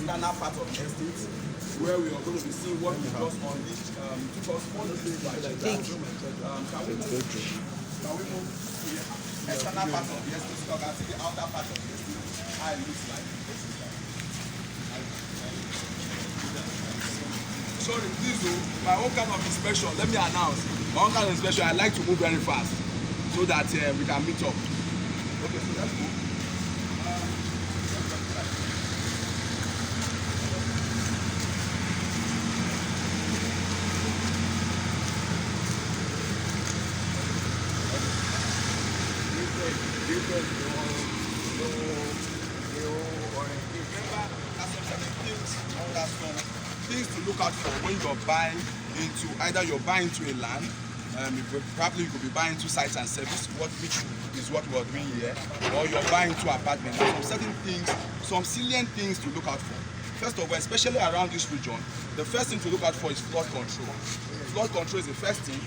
external part of the estate where we are going to be seeing what we just unleashed. It took us 4 days to achieve that. Can we move to the external part of the estate so you can see the outer part of the estate, how it looks like. Sorry, please do my own kind of inspection. Let me announce my own kind of inspection. I like to move very fast so that we can meet up. Okay, so let's go. Things to look out for when you're buying into either you're buying into a land, probably you could be buying into sites and service, which is what we're doing here, or you're buying into apartments. There are some certain things, some salient things to look out for. First of all, especially around this region, the first thing to look out for is flood control. Flood control is the first thing,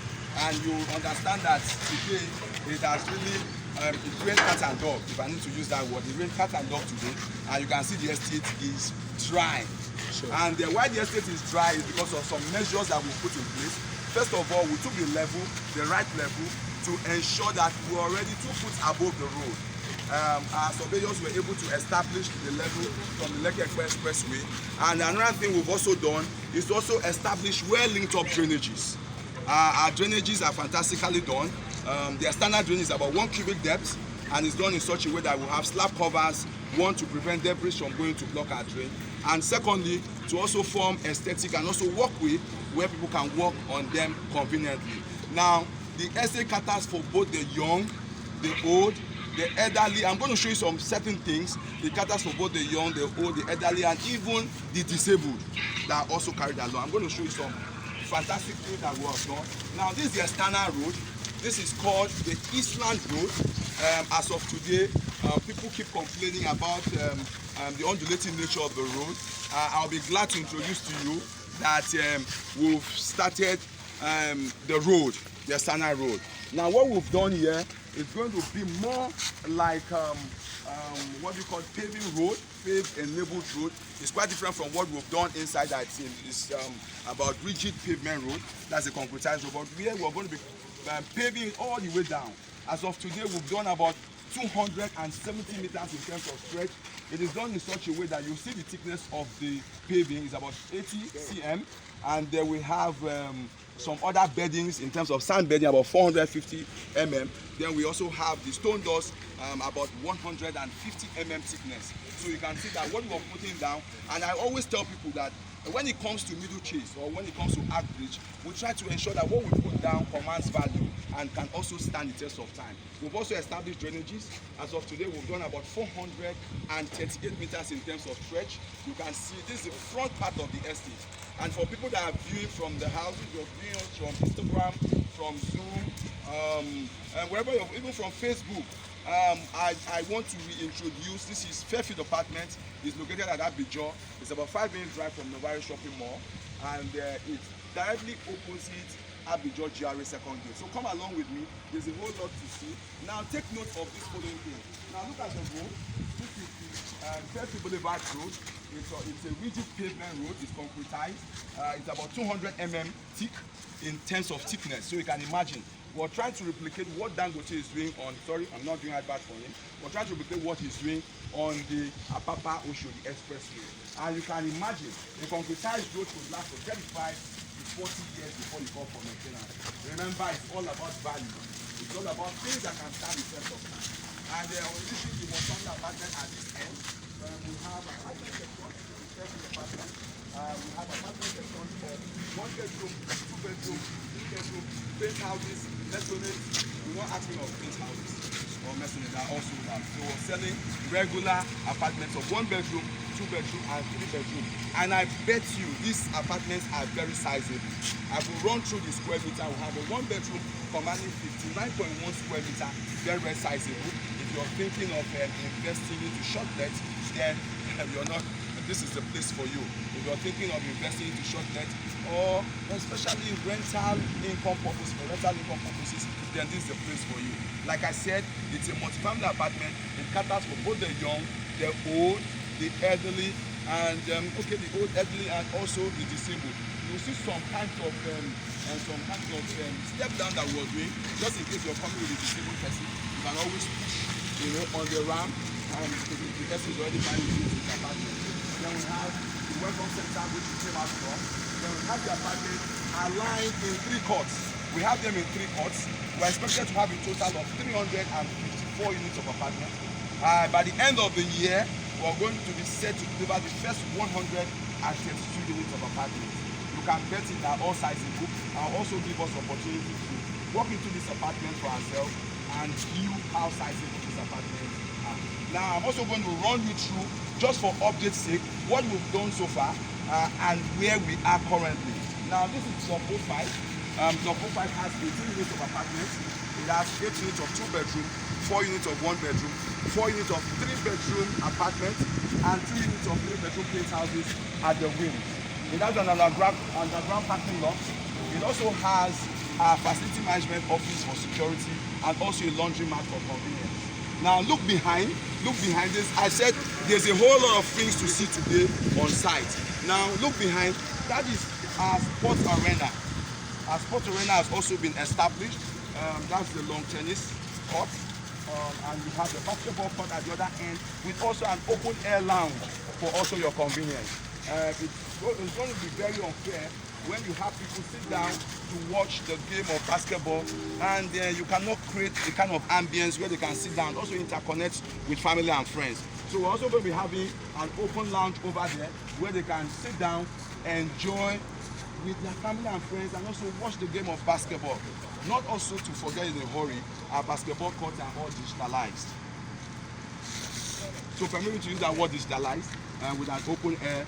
and you understand that today it has really it rained cat and dog, if I need to use that word. It rained cat and dog today, and you can see the estate is dry. Sure. And why the estate is dry is because of some measures that we put in place. First of all, we took the right level, to ensure that we are already 2 foot above the road. Our surveyors were able to establish the level from the Lekki Expressway. And another thing we've also done is to also establish well-linked up drainages. Our drainages are fantastically done. The standard drainage is about 1 cubic depth, and it's done in such a way that we'll have slab covers, one, to prevent debris from going to block our drain, and secondly, to also form aesthetic and also walkway where people can walk on them conveniently. Now, the estate caters for both the young, the old, the elderly. I'm going to show you some certain things. It caters for both the young, the old, the elderly, and even the disabled that are also carried along. I'm going to show you some fantastic things that we have done. Now, this is the external road. This is called the Eastland Road. As of today, people keep complaining about the undulating nature of the road. I'll be glad to introduce to you that we've started the road, the external road. Now, what we've done here is going to be more like what we call paving road, paved enabled road. It's quite different from what we've done inside. That is about rigid pavement road. That's a concretized road. But here we're going to be paving all the way down. As of today, we've done about 270 meters in terms of stretch. It is done in such a way that you see the thickness of the paving is about 80 cm, and then we have some other beddings in terms of sand bedding about 450 mm. Then we also have the stone doors about 150 mm thickness. So you can see that what we're putting down, and I always tell people that when it comes to middle chase or when it comes to arc bridge, we try to ensure that what we put down commands value and can also stand the test of time. We've also established drainages. As of today, we've done about 438 meters in terms of stretch. You can see this is the front part of the estate. And for people that are viewing from the houses, you're viewing us from Instagram, from Zoom, and wherever you're, even from Facebook. I want to reintroduce, this is Fairfield Apartment. It's located at Abidjan. It's about 5 minutes drive from Novare Shopping Mall, and it's directly opposite Abidjan GRA Second Gate. So come along with me. There's a whole lot to see. Now take note of this following thing. Now look at the road. This is the Fairfield Boulevard Road. It's a rigid pavement road. It's concretized. It's about 200 mm thick in terms of thickness. So you can imagine. We're trying to replicate what Dangote is doing on, sorry, I'm not doing advert for him. We're trying to replicate what he's doing on the Apapa Oshodi Expressway. And you can imagine, a concretized road could last for 35 to 40 years before you call for maintenance. Remember, it's all about value. It's all about things that can stand the test of time. And initially, the Montana apartment at this end, we have apartment section, apartment. We have apartment section for 1 bedroom, 2 bedroom, 3 bedroom, paint houses, masonry. We won't ask me of paint houses or masonry that also have. So we're selling regular apartments of 1 bedroom, 2 bedroom, and 3 bedroom. And I bet you these apartments are very sizable. I will run through the square meter. We have a 1 bedroom commanding 59.1 square meter, very, very sizable. If you're thinking of investing into short let, then you're not. This is the place for you. If you're thinking of investing into short let, or especially rental income purposes, for rental income purposes, then this is the place for you. Like I said, it's a multi-family apartment. It caters for both the young, the old, the elderly, and okay, the old elderly and also the disabled. You'll see some kinds of step down that we're doing, just in case you're coming with a disabled person. You can always push, on the ramp, and the person is already finding his apartment. Then we have the welcome center, which we came out from. Then we have the apartment aligned in 3 courts. We have them in 3 courts. We're expected to have a total of 354 units of apartment. By the end of the year, we're going to be set to deliver the first 132 units of apartments. You can bet it that all sizable and also give us opportunity to walk into this apartment for ourselves and view how sizable this apartment are. Now, I'm also going to run you through, just for update's sake, what we've done so far and where we are currently. Now, this is Block 05. Block 05 has 18 units of apartments. It has 8 units of 2 bedroom, 4 units of 1 bedroom, 4 units of 3 bedroom apartments, and 2 units of 3 bedroom place houses at the wing. It has an underground parking lot. It also has a facility management office for security and also a laundromat for convenience. Now look behind this. I said there's a whole lot of things to see today on site. Now look behind, that is our sports arena. Our sports arena has also been established. That's the lawn tennis court. And we have the basketball court at the other end with also an open air lounge for also your convenience. It's going to be very unfair when you have people sit down to watch the game of basketball and you cannot create the kind of ambience where they can sit down, also interconnect with family and friends. So we're also going to be having an open lounge over there where they can sit down, enjoy with their family and friends, and also watch the game of basketball. Not also to forget in a hurry, our basketball courts are all digitalized. So permit me to use that word digitalized with an open air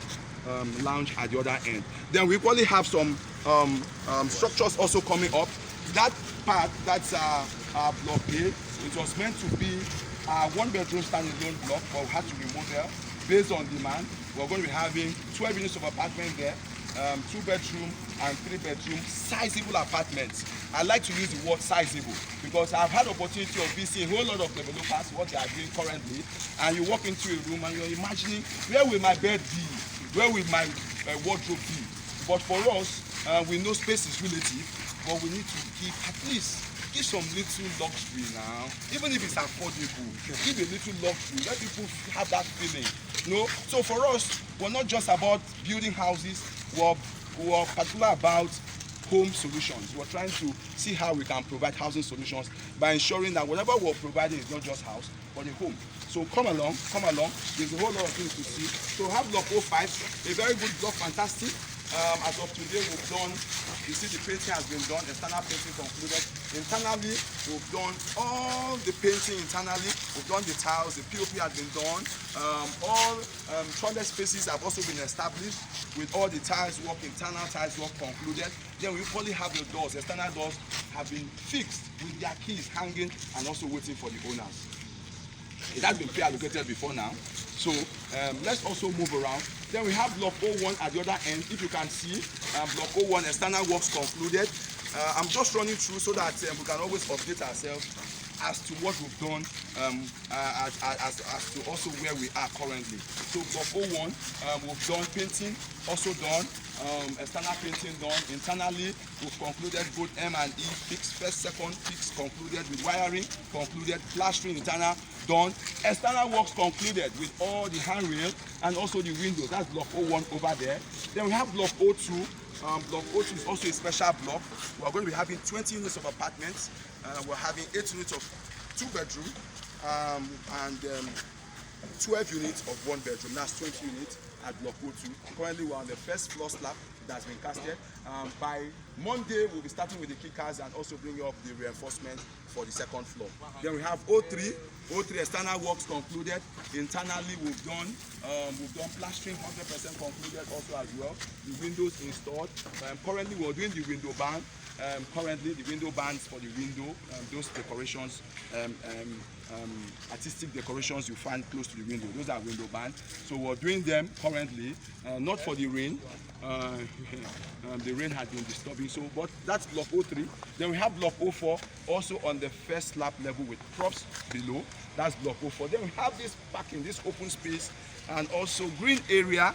lounge at the other end. Then we equally have some structures also coming up. That part, that's block A. It was meant to be a 1-bedroom standalone block, but we had to remodel based on demand. We're going to be having 12 units of apartment there, 2-bedroom and 3-bedroom sizable apartments. I like to use the word sizable because I've had opportunity of visiting a whole lot of developers, what they are doing currently, and you walk into a room and you're imagining, where will my bed be? Where will my wardrobe be? But for us, we know space is relative, but we need to give some little luxury now. Even if it's affordable, give a little luxury. Let people have that feeling. So for us, we're not just about building houses. We're particular about home solutions. We're trying to see how we can provide housing solutions by ensuring that whatever we're providing is not just house, but a home. So come along. There's a whole lot of things to see. So we have Block 05, a very good block, fantastic. As of today, we've done, you see the painting has been done, external painting concluded. Internally, we've done all the painting internally. We've done the tiles, the POP has been done. All toilet spaces have also been established with all the tiles work, internal tiles work concluded. Then we equally have the doors, external doors have been fixed with their keys hanging and also waiting for the owners. It has been pre-allocated before now. So let's also move around. Then we have Block 01 at the other end. If you can see, Block 01 external works concluded. I'm just running through so that we can always update ourselves as to what we've done, as to also where we are currently. So Block 01, we've done painting, also done. External painting done. Internally, we've concluded both M and E fixed, first, second fix concluded with wiring, concluded, plastering internal done. External works concluded with all the handrail and also the windows. That's Block 01 over there. Then we have Block 02. Block 02 is also a special block. We're going to be having 20 units of apartments. We're having 8 units of 2 bedroom and 12 units of 1 bedroom. That's 20 units at Block 02. Currently, we're on the first floor slab that's been casted. By Monday, we'll be starting with the kickers and also bringing up the reinforcement for the second floor. Then we have 03 external works concluded. Internally, we've done plastering 100% concluded also as well. The windows installed. Currently, we're doing the window ban. currently the window bands for the window, those decorations, artistic decorations you find close to the window, those are window bands. So we're doing them currently, not for the rain. The rain has been disturbing, so but that's block 03. Then we have block 04 also on the first slab level with props below. That's block 04. Then we have this parking, this open space, and also green area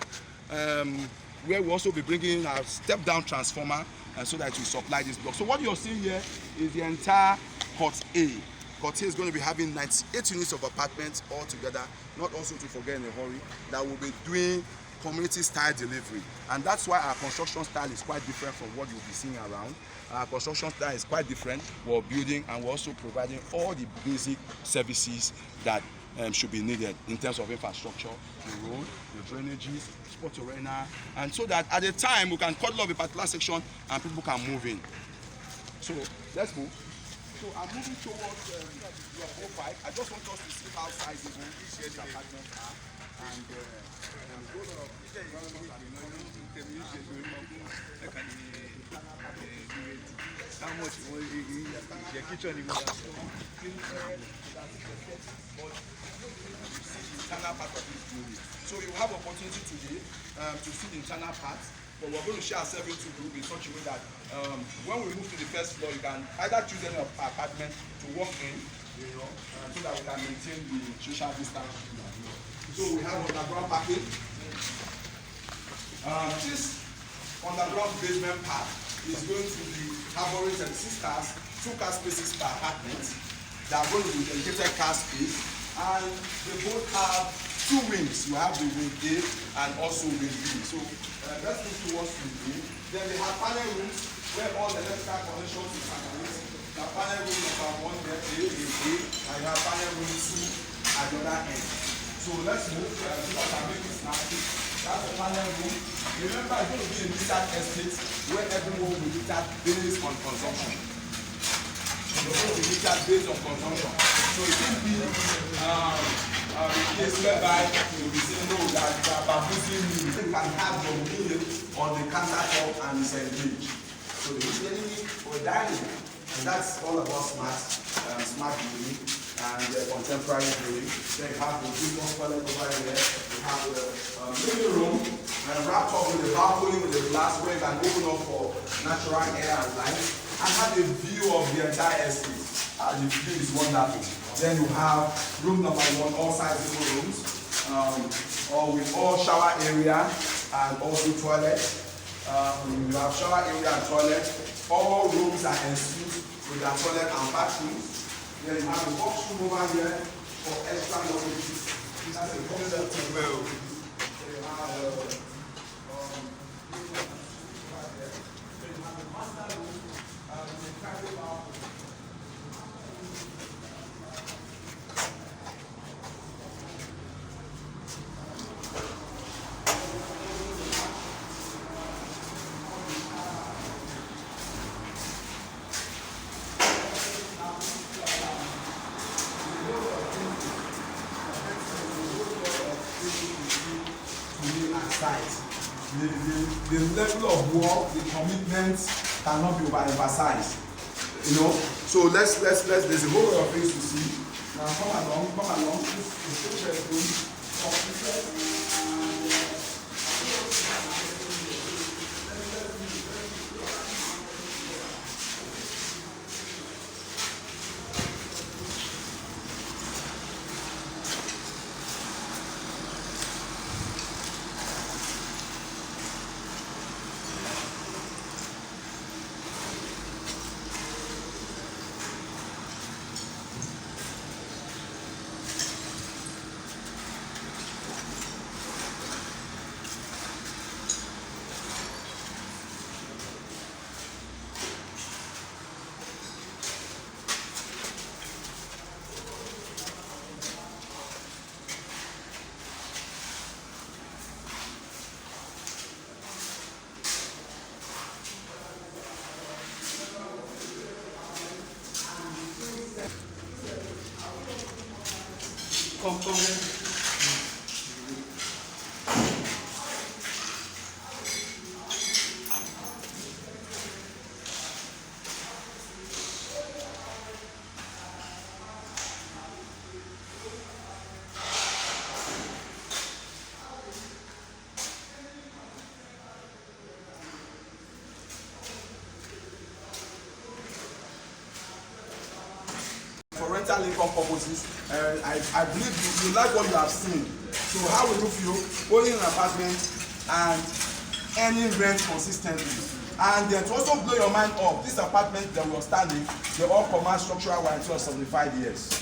where we also be bringing a step down transformer so that it will supply this block. So what you're seeing here is the entire Court A. Court A is going to be having 98 units of apartments all together, not also to forget in a hurry, that will be doing community style delivery. And that's why our construction style is quite different from what you'll be seeing around. Our construction style is quite different. We're building and we're also providing all the basic services that should be needed in terms of infrastructure, the road, the drainages, sport arena, and so that at the time we can cuddle up a particular section and people can move in. So let's move. So I'm moving towards your profile. I just want us to see how sizable each apartments are. And how much the kitchen is internal part of this building. So you have opportunity today to see the internal parts, but we're going to share ourselves into group in such a way that when we move to the first floor, you can either choose any apartment to walk in, so that we can maintain the social distance. So we have underground parking. This underground basement part is going to be harboring 36 cars, 2 car spaces per apartment. They are going to be dedicated car space, and they both have 2 wings. You have the wing A and also wing B. So let's move towards wing A. Then they have panel rooms where all the electrical connections is happening. The panel room number 1 there, A is A, and you have panel room 2 at the other end. So let's move because I'm making snappy. That's the panel room. Remember, it's going to be a metered estate where everyone will be metered based on consumption. It's going to be metered based on consumption. So it will be a case whereby you'll be saying, no, that you can have your meal on the countertop and it's engaged. So the utility for dining, and that's all about smart building and contemporary building. Then you have the business toilet over here. You have the living room and wrapped up with a balcony with a glass where you can open up for natural air and light and have a view of the entire estate. The view is wonderful. Then you have room number 1, all sizable rooms, or with all shower area and also toilet. You have shower area and toilet. All rooms are ensuite with their toilet and bathrooms. Then you have a washroom over here for extra luxury. That's a concept as well. So you have a master room with a private bathroom. The level of work, the commitment cannot be overemphasized. So let's there's a whole lot of things to see. Now come along. This is the bedroom. different purposes. I believe you like what you have seen. So how will you feel owning an apartment and earning rent consistently? And then to also blow your mind up, this apartment that we are standing, they all command structural warranty of 75 years.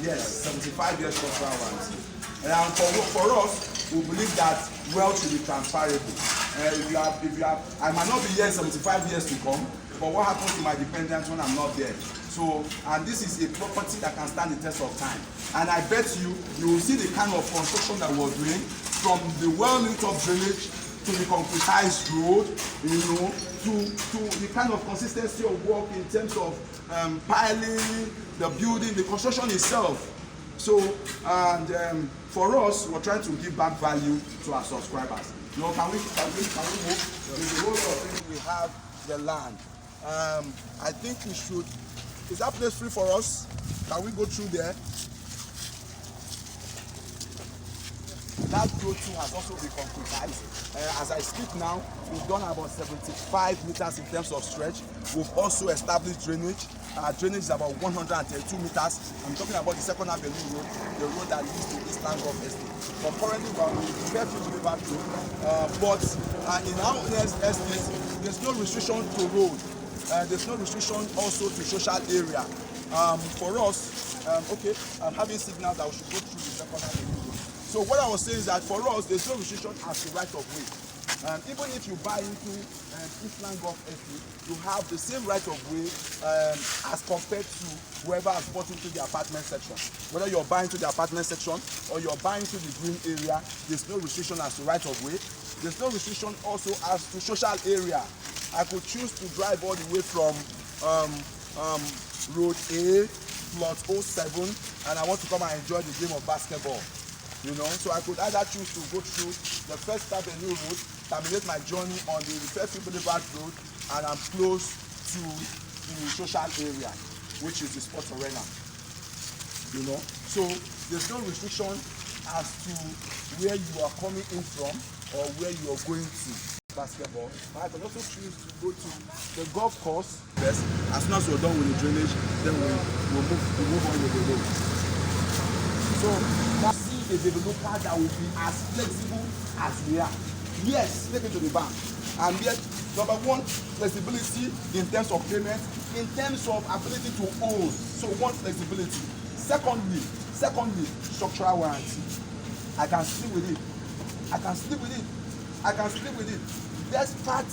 Yes, 75 years structural warranty. And for us, we believe that wealth should be transferable. If you have, I might not be here in 75 years to come, but what happens to my dependents when I'm not there? So, and this is a property that can stand the test of time. And I bet you will see the kind of construction that we're doing, from the well-lit up drainage to the concretized road, you know, to the kind of consistency of work in terms of piling, the building, the construction itself. So, and for us, we're trying to give back value to our subscribers. You know, can we move? With the whole of things, we have the land. I think we should. Is that place free for us? Can we go through there? That road too has also been concretized. As I speak now, we've done about 75 meters in terms of stretch. We've also established drainage. Drainage is about 132 meters. I'm talking about the Second Avenue Road, the road that leads to Eastland Golf Estate. But currently, we're on the Fairfield Boulevard Road. But in our estate, there's no restriction to road. There's no restriction also to social area. For us, okay, I'm having signals that we should go through the Second Avenue Road. So what I was saying is that for us, there's no restriction as to right of way. Even if you buy into Eastland Golf Estate, you have the same right of way as compared to whoever has bought into the apartment section. Whether you're buying to the apartment section or you're buying to the green area, there's no restriction as to right of way. There's no restriction also as to social area. I could choose to drive all the way from Road A, plot 07, and I want to come and enjoy the game of basketball. You know, so I could either choose to go through the First Avenue Road, terminate my journey on the Fairfield Boulevard Road, and I'm close to the social area, which is the Sports Arena. You know, so there's no restriction as to where you are coming in from or where you are going to basketball. I can also choose to go to the golf course first. As soon as we're done with the drainage, then we'll move on with the road. So that's a developer that will be as flexible as we are. Yes, take it to the bank. And yet, number one, flexibility in terms of payment, in terms of ability to own. So one, flexibility. Secondly, structural warranty. I can sleep with it. Despite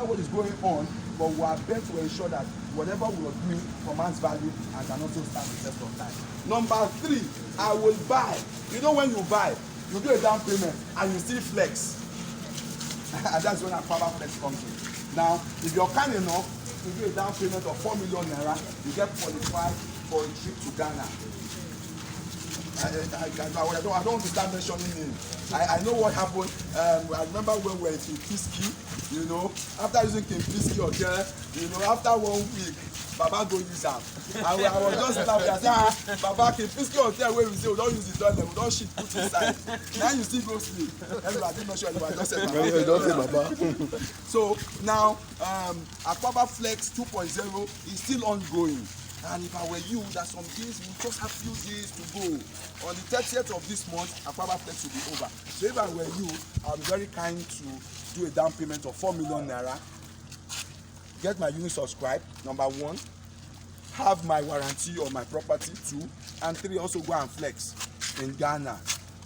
what is going on, but we are bent to ensure that whatever we are doing commands value and can also stand the test of time. Number three, I will buy. You know, when you buy, you do a down payment and you still flex. And that's when Aquaba Flex comes in. Now, if you're kind enough to do a down payment of 4 million naira, you get qualified for a trip to Ghana. I don't want to start mentioning names. I know what happened. I remember when we were in Kimpiski, you know, after using Kimpiski Hotel, you know, after 1 week, Baba go use am. And I was just laughing. I said, Baba, Kimpiski Hotel where we say we don't use the toilet, we don't shit put inside. Now you still go sleep. Anyway, I didn't know sure anybody just said Baba. Don't say Baba. So now, Aquaba Flex 2.0 is still ongoing. And if I were you, there's some days, we just have few days to go. On the 30th of this month, Aquaba Flex will be over. So if I were you, I'll be very kind to do a down payment of 4 million naira. Get my unit subscribed, number one. Have my warranty on my property, 2. And 3, also go and flex in Ghana.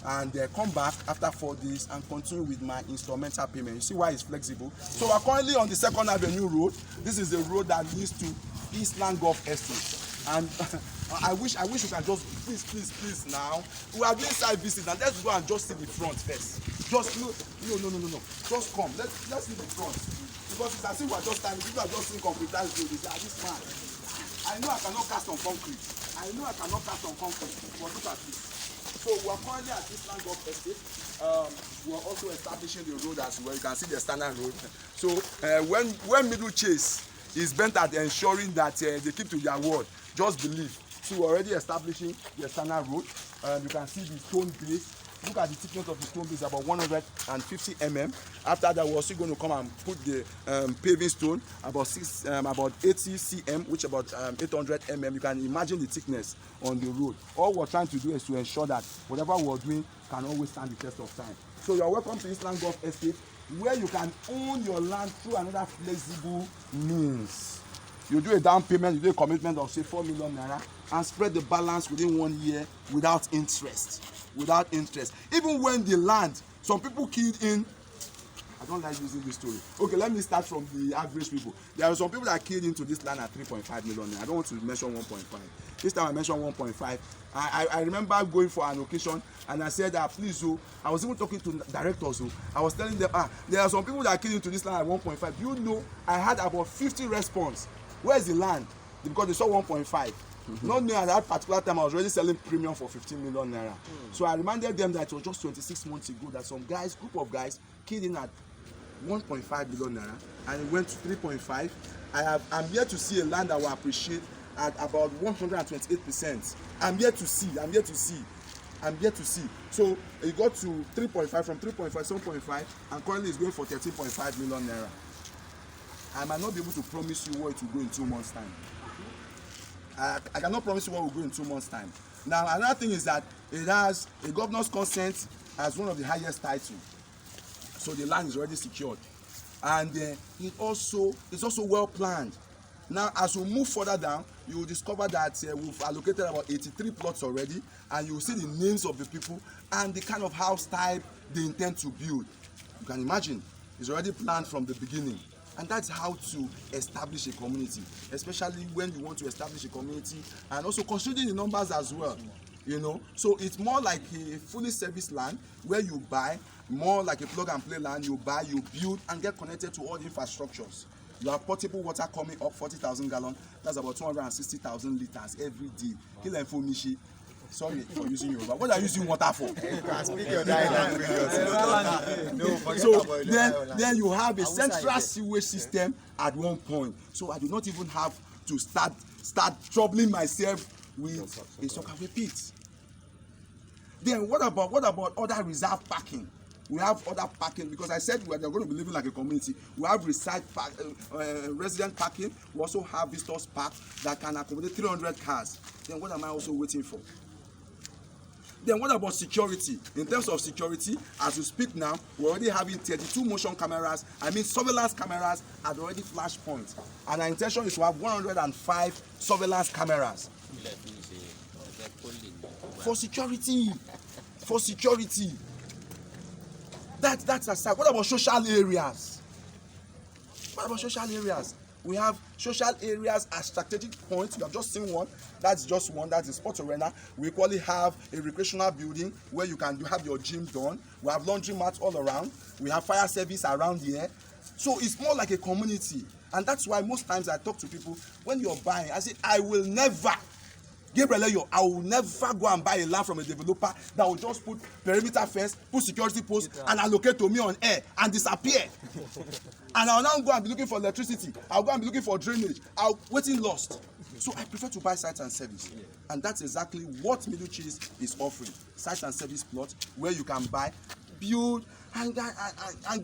And come back after 4 days and continue with my instrumental payment. You see why it's flexible? So we're currently on the Second Avenue Road. This is the road that leads to Eastland Golf Estate. And I wish we can just please now. We are doing site visit and let's go and just see the front first. Just no. Just come. Let's see the front. Because it's as if we are just standing, people are just seeing concretized road. They say, this man. I know I cannot cast on concrete. But look at this. So we are currently at Eastland Golf Estate. We are also establishing the road as well. You can see the standard road. So when Middle Chase is bent at ensuring that they keep to their word, just believe. So we're already establishing the standard road. You can see the stone base look at the thickness of the stone base, about 150 mm. After that, we're also going to come and put the paving stone about 80 cm, which about 800 mm. You can imagine the thickness on the road. All we're trying to do is to ensure that whatever we're doing can always stand the test of time. So you're welcome to Eastland Golf Estate, where you can own your land through another flexible means. You do a down payment, you do a commitment of say 4 million naira, and spread the balance within 1 year without interest. Without interest. Even when the land, some people keyed in. I don't like using this story. Okay, let me start from the average people. There are some people that keyed into this land at 3.5 million naira. I don't want to mention 1.5. This time I mentioned 1.5. I remember going for an occasion and I said that please, I was even talking to directors. I was telling them, there are some people that keyed into this land at 1.5. You know, I had about 50 response. Where's the land? Because they saw 1.5. Not knowing at that particular time I was already selling premium for 15 million naira. So I reminded them that it was just 26 months ago that some guys, group of guys, keyed in at 1.5 million naira and it went to 3.5. I'm yet to see a land that will appreciate at about 128%. I'm yet to see. So it got to 3.5, from 3.5, 7.5, and currently it's going for 13.5 million naira. I might not be able to promise you what it will go in 2 months' time. I cannot promise you what will go in 2 months' time. Now, another thing is that it has a governor's consent as one of the highest titles. So the land is already secured. And it's also well planned. Now, as we move further down, you will discover that we've allocated about 83 plots already, and you will see the names of the people and the kind of house type they intend to build. You can imagine, it's already planned from the beginning. And that's how to establish a community, especially when you want to establish a community and also considering the numbers as well, you know. So it's more like a fully serviced land where you buy, more like a plug and play land. You buy, you build, and get connected to all the infrastructures. You have portable water coming up, 40,000 gallons. That's about 260,000 liters every day. Kill information. Sorry for using Yoruba. What are you using water for? So then you have a central sewage system at one point. So I do not even have to start troubling myself with a soccer pit. Then what about other reserve parking? We have other parking because I said we are going to be living like a community. We have resident parking. We also have visitors park that can accommodate 300 cars. Then what am I also waiting for? Then what about security? In terms of security, as we speak now, we're already having 32 motion cameras, surveillance cameras at already flash points. And our intention is to have 105 surveillance cameras. For security. That's aside. What about social areas? We have social areas at strategic points. You have just seen one. That's just one. That's the sports arena. We equally have a recreational building where you can have your gym done. We have laundry mats all around. We have fire service around here. So it's more like a community. And that's why most times I talk to people, when you're buying, I say, I will never go and buy a land from a developer that will just put perimeter fence, put security posts, and allocate to me on air and disappear. And I'll now go and be looking for electricity. I'll go and be looking for drainage. I'll waiting lost. So I prefer to buy sites and service. And that's exactly what Middle Cheese is offering. Sites and service plots where you can buy, build, and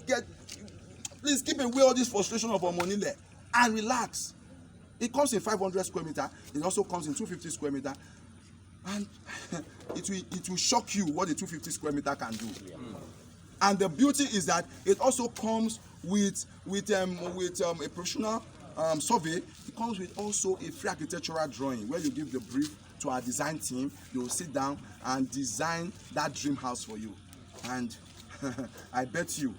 get. Please keep away all this frustration of our money there and relax. It comes in 500 square meter. It also comes in 250 square meter, and it will shock you what the 250 square meter can do. And the beauty is that it also comes with a professional survey. It comes with also a free architectural drawing where you give the brief to our design team. They will sit down and design that dream house for you. And I bet you,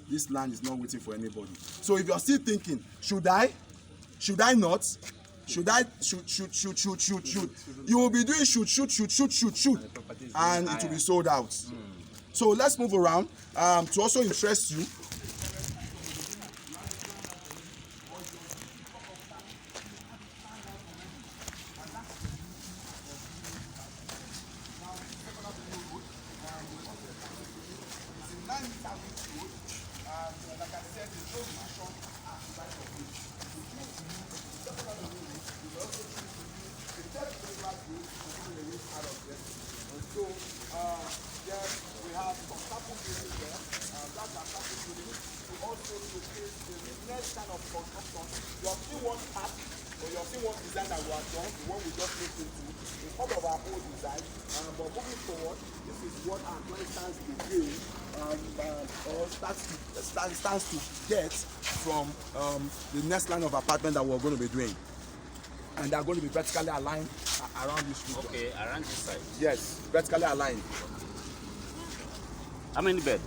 this land is not waiting for anybody. So if you're still thinking, should I not? Should, you will be doing shoot, and it will be sold out. So let's move around to also interest you. Like I said, there's no vision at the back of it. The third regular group is going to out of them. Then we have some sample building there. That's our sample building. We also showcase the next kind of construction. You have seen one part, or you have seen one design that we have done, the one we just looked into. It's part of our old design. But moving forward, this is what our client stands to gain, or stands to get from the next line of apartment that we're going to be doing. And they are going to be vertically aligned around this region. Okay, around this side. Yes, vertically aligned. How many beds?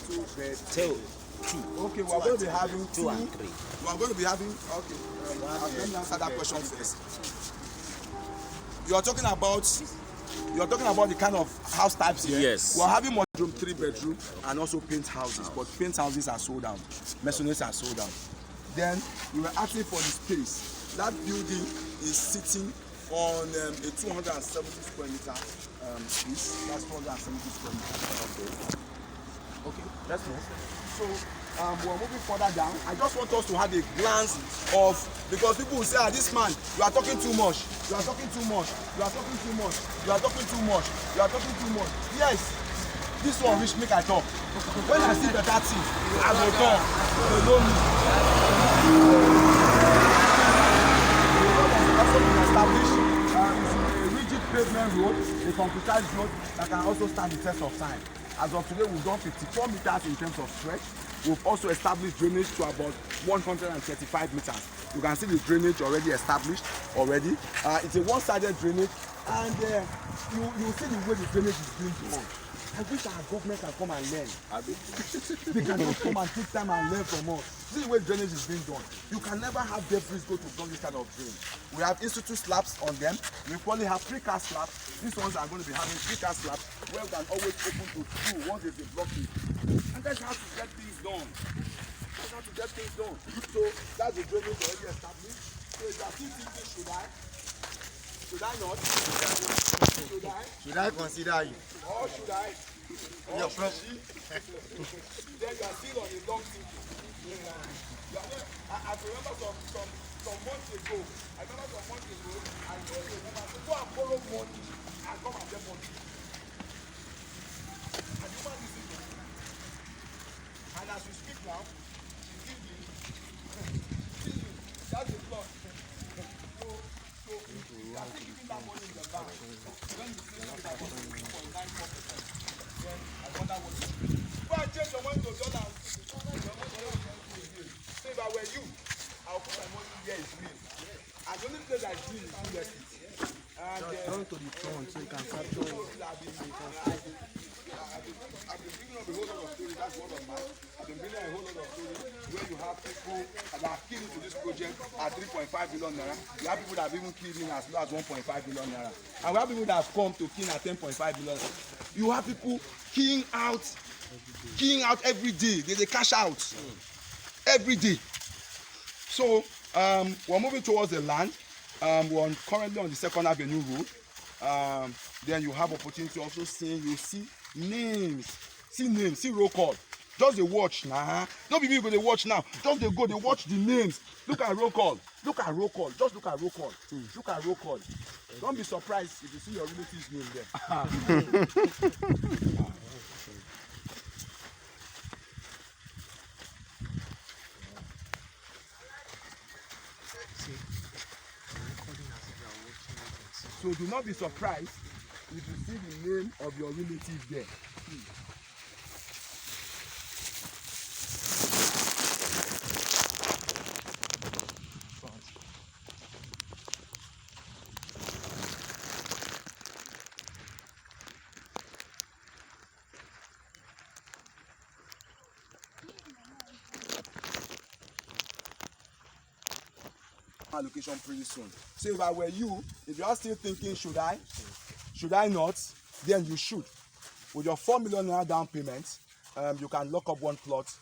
2 beds. Two. Okay, we are going to be having 2 and 3. We are going to be having. Okay, let me answer that question first. You are talking about the kind of house types here. Yes. We are having one bedroom, 3 bedroom, and also paint houses. But paint houses are sold out. Maisonnettes are sold out. Then we were asking for the space. That building is sitting on a 270 square meter space. That's 270 square meters. Okay, let's move. So we're moving further down. I just want us to have a glance of, because people will say, this man, you are talking too much. You are talking too much. You are talking too much. You are talking too much. You are talking too much. Yes, this one reach make I talk. When I see better thing, I go talk. They know me. Also been established a rigid pavement road, a computerized road that can also stand the test of time. As of today, we've done 54 meters in terms of stretch. We've also established drainage to about 135 meters. You can see the drainage already established already. It's a one-sided drainage, and you see the way the drainage is being done. I wish our government can come and learn. They can just come and take time and learn from us. See the way drainage is being done. You can never have debris go to this kind of drain. We have institute slabs on them. We probably have precast slabs. These ones are going to be having precast slabs where we can always open to 2 once there's a blockage. And that's how to get things done. That's how to get things done. So that's the drainage already established. So if you are still thinking, should I not? Should I consider you? Or should I? Your friend. Then you are still on a long thinking. I remember some months ago, I told a woman to go and borrow money and come and get money. And the woman listened to me. And as we speak now, she's giving. That's the plot. So you are keeping that money in the bank. When you say that money is 2.94%, then I wonder what it is. Go and change your money to dollars. So if I were you, I'll put my money here is real. And the only place I do is USD. And Turn to the front so you can capture it. I've been bringing up a whole lot of stories. That's one of mine. I've been bringing a whole lot of stories where you have people that are keyed into this project at 3.5 billion naira. You have people that have even keyed in as low as 1.5 billion naira. And we have people that have come to key in at 10.5 billion. You have people keying out every day. They cash out every day. So we're moving towards the land. We're currently on the 2nd Avenue Road. Then you have opportunity to also see names, see roll call. Just the watch now. Don't be me go the watch now. Just they go, they watch the names. Look at roll call. Look at roll call. Just look at roll call. Look at roll call. Don't be surprised if you see your relative's name there. So do not be surprised if you see the name of your relative there. Allocation pretty soon. So if I were you, if you are still thinking, should I not, then you should. With your 4 million naira down payment, you can lock up one plot,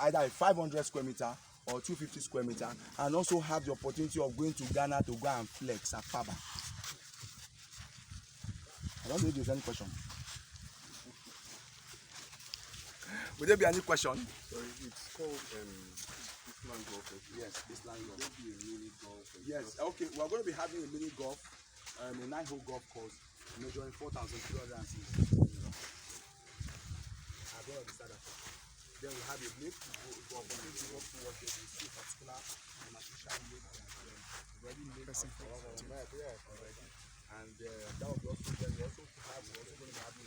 either a 500 square meter or 250 square meter, and also have the opportunity of going to Ghana to go and flex at Paba. I don't know if there's any question. Would there be any question? Sorry, it's called Island Golf. Yes, Island Golf. Will there be a mini golf? Yes, okay. We're going to be having a mini golf, a 9-hole golf course measuring 4,306 have a lake to go opportunity to go towards it. You see a particular artificial lake that already made out for us. And that will be also there. We also have going to have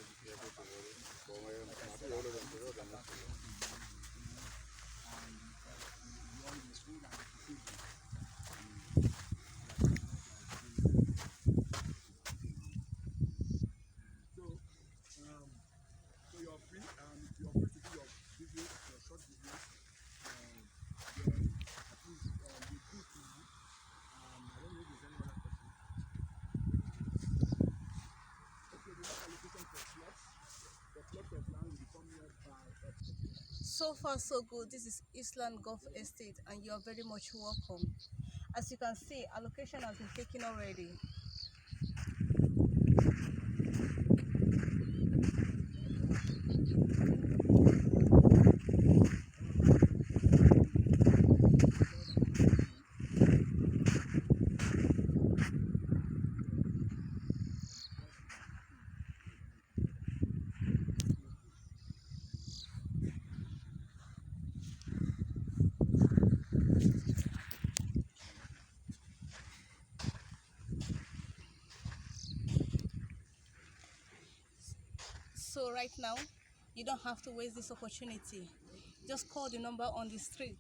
so you're free to do your video, your short video. Then at least you could I don't know if there's any other question. Okay, the next allocation for slots. The plots of land will become by So far so good. This is Eastland Golf Estate and you're very much welcome. As you can see, allocation has been taken already. So right now, you don't have to waste this opportunity. Just call the number on the street